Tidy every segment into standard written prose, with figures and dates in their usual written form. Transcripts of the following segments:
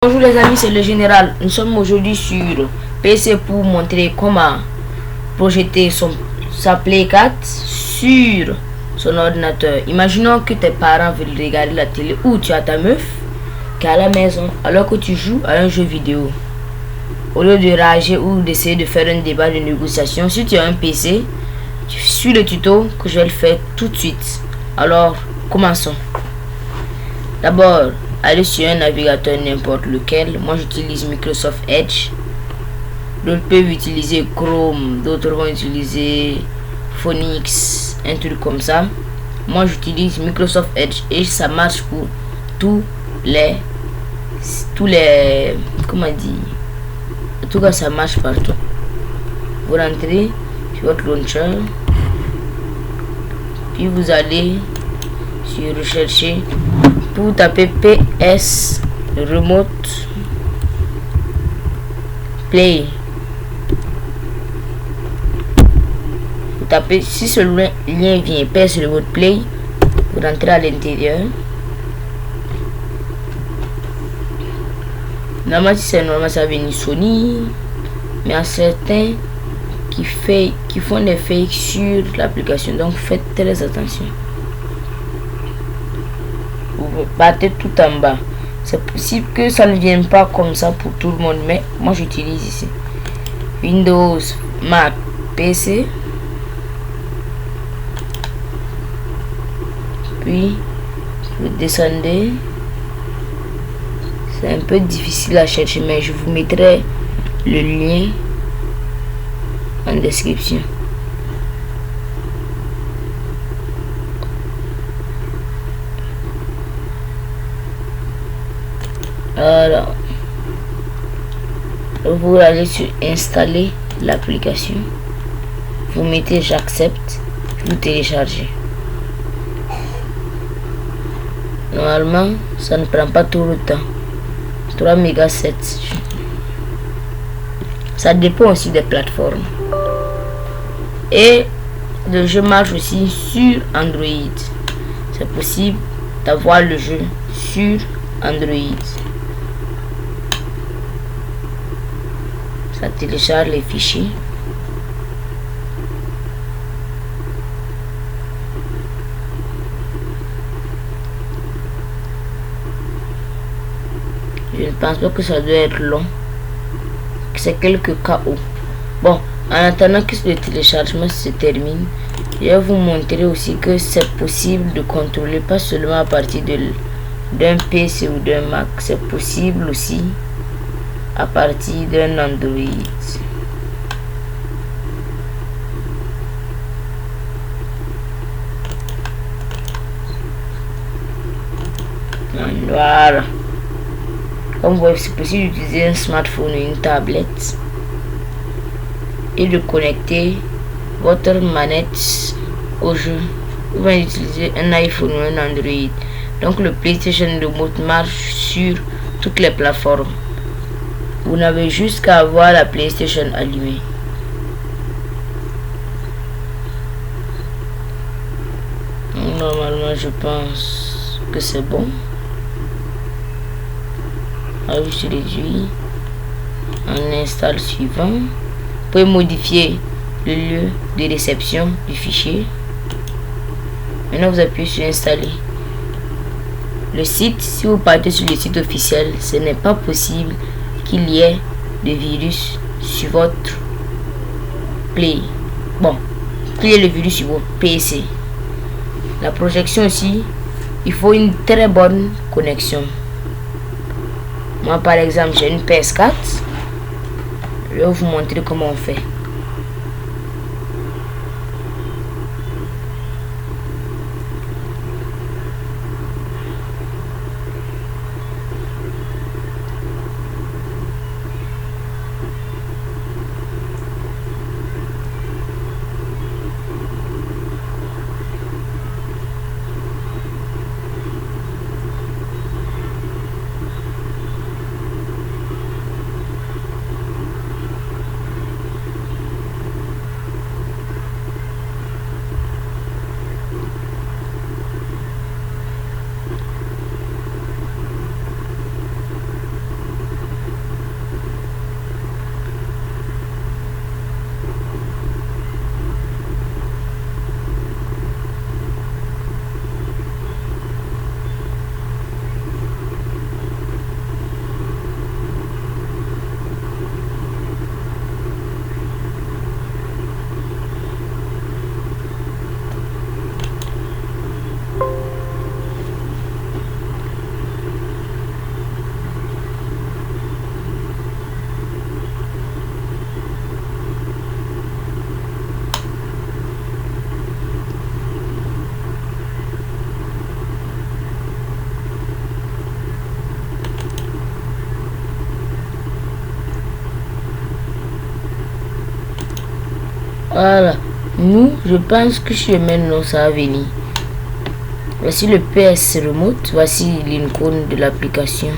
Bonjour les amis, c'est le général. Nous sommes aujourd'hui sur PC pour montrer comment projeter sa Play 4 sur son ordinateur. Imaginons que tes parents veulent regarder la télé ou tu as ta meuf qui est à la maison alors que tu joues à un jeu vidéo. Au lieu de rager ou d'essayer de faire un débat de négociation, si tu as un PC, tu suis le tuto que je vais le faire tout de suite. Alors, commençons. D'abord, allez sur un navigateur n'importe lequel. Moi j'utilise Microsoft Edge. D'autres peuvent utiliser Chrome, d'autres vont utiliser Phoenix, un truc comme ça. Moi j'utilise Microsoft Edge et ça marche pour tous les comment dire, en tout cas ça marche partout. Vous rentrez sur votre launcher, puis vous allez sur rechercher. Vous tapez PS Remote Play. Vous tapez, si ce lien vient PS Remote Play, vous rentrez à l'intérieur. Normalement, si c'est normal, ça va venir Sony, mais il y a certains qui font des fakes sur l'application, donc faites très attention. Vous battez tout en bas. C'est possible que ça ne vienne pas comme ça pour tout le monde, mais moi j'utilise ici Windows, Mac, PC. Puis vous descendez. C'est un peu difficile à chercher, mais je vous mettrai le lien en description. Alors, vous allez sur installer l'application, vous mettez j'accepte, vous téléchargez. Normalement ça ne prend pas tout le temps, 3 mégas 7. Ça dépend aussi des plateformes. Et le jeu marche aussi sur Android. C'est possible d'avoir le jeu sur Android. Ça télécharge les fichiers. Je ne pense pas que ça doit être long. C'est quelques KO. Bon, en attendant que le téléchargement se termine, je vais vous montrer aussi que c'est possible de contrôler pas seulement à partir d'un PC ou d'un Mac. C'est possible aussi à partir d'un Android. Voilà. Comme vous voyez, c'est possible d'utiliser un smartphone ou une tablette et de connecter votre manette au jeu. Vous pouvez utiliser un iPhone ou un Android. Donc le PlayStation Remote marche sur toutes les plateformes. Vous n'avez juste qu'à avoir la PlayStation allumée. Normalement, je pense que c'est bon. Je réduis. On installe suivant. Vous pouvez modifier le lieu de réception du fichier. Maintenant, vous appuyez sur installer. Le site, si vous partez sur le site officiel, ce n'est pas possible qu'il y ait de virus sur votre Play. Bon, qu'il y ait le virus sur votre PC. La projection aussi, il faut une très bonne connexion. Moi par exemple, j'ai une PS4. Je vais vous montrer comment on fait. Voilà. Nous, je pense que si je mets non, ça va venir. Voici le PS Remote. Voici l'icône de l'application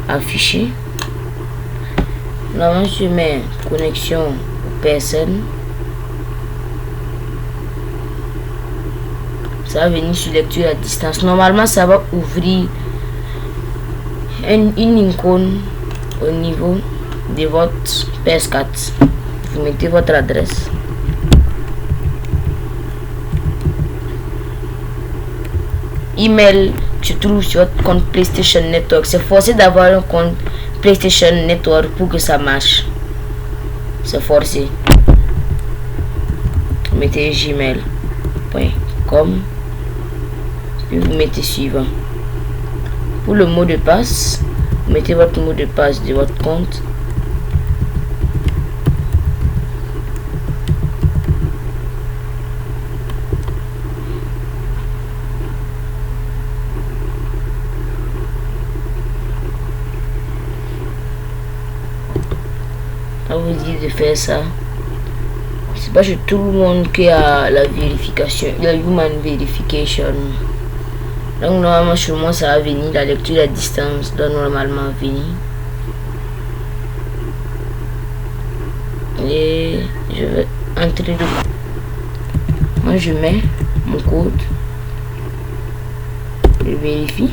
affichée. Normalement, je mets connexion au PSN. Ça va venir sur lecture à distance. Normalement, ça va ouvrir une icône au niveau de votre PS4. Vous mettez votre adresse. Email, tu trouves sur votre compte PlayStation Network. C'est forcé d'avoir un compte PlayStation Network pour que ça marche. C'est forcé. Vous mettez gmail.com. Puis vous mettez suivant. Pour le mot de passe, vous mettez votre mot de passe de votre compte. On vous dit de faire ça. C'est pas chez tout le monde qui a la vérification, la human verification. Donc normalement chez moi ça va venir, la lecture à distance doit normalement venir. Et je vais entrer dedans. Moi je mets mon code. Je vérifie.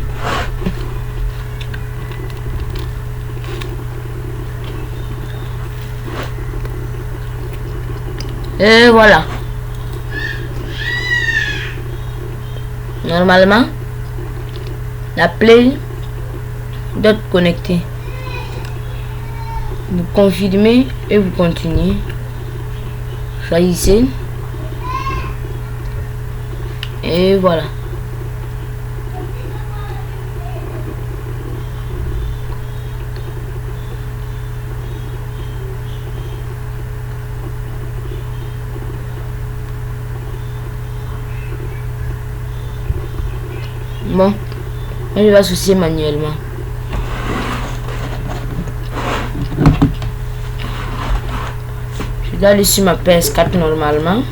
Et voilà. Normalement, la play doit être connectée. Vous confirmez et vous continuez. Choisissez. Et voilà. Bon, je vais associer manuellement. Je dois aller sur ma PS4 normalement.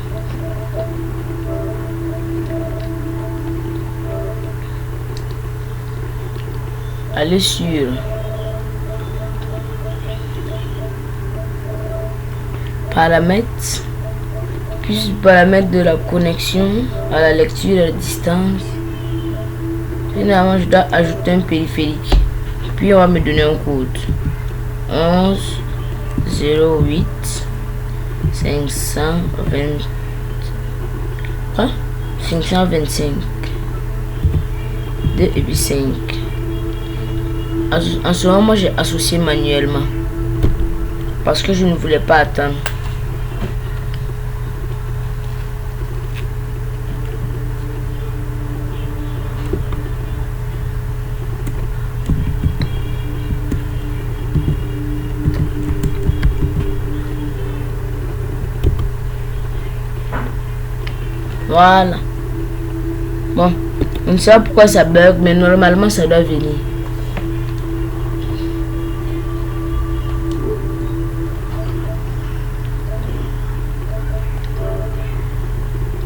Aller sur paramètres, puis paramètres de la connexion à la lecture à distance. Finalement, je dois ajouter un périphérique. Puis on va me donner un code. 11 08 520 525 2 et puis 5. En ce moment, j'ai associé manuellement parce que je ne voulais pas attendre. Voilà. Bon, on ne sait pas pourquoi ça bug, mais normalement ça doit venir.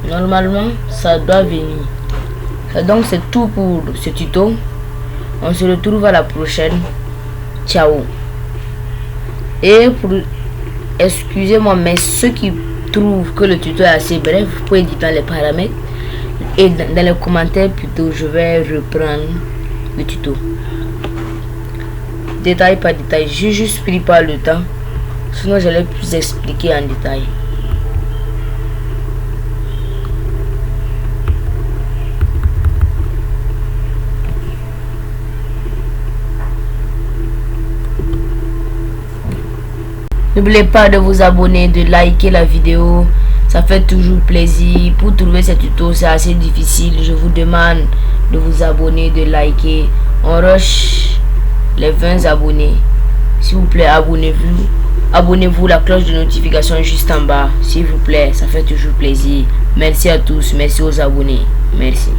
Normalement ça doit venir. Donc c'est tout pour ce tuto. On se retrouve à la prochaine. Ciao. Et pour excusez-moi, mais ceux qui trouve que le tuto est assez bref, vous pouvez dire dans les paramètres et dans les commentaires plutôt, je vais reprendre le tuto détail par détail. J'ai juste pris pas le temps, sinon j'allais plus expliquer en détail. N'oubliez pas de vous abonner, de liker la vidéo, ça fait toujours plaisir. Pour trouver ces tutos, c'est assez difficile. Je vous demande de vous abonner, de liker. On rush les 20 abonnés. S'il vous plaît, abonnez-vous. Abonnez-vous, la cloche de notification juste en bas. S'il vous plaît, ça fait toujours plaisir. Merci à tous, merci aux abonnés. Merci.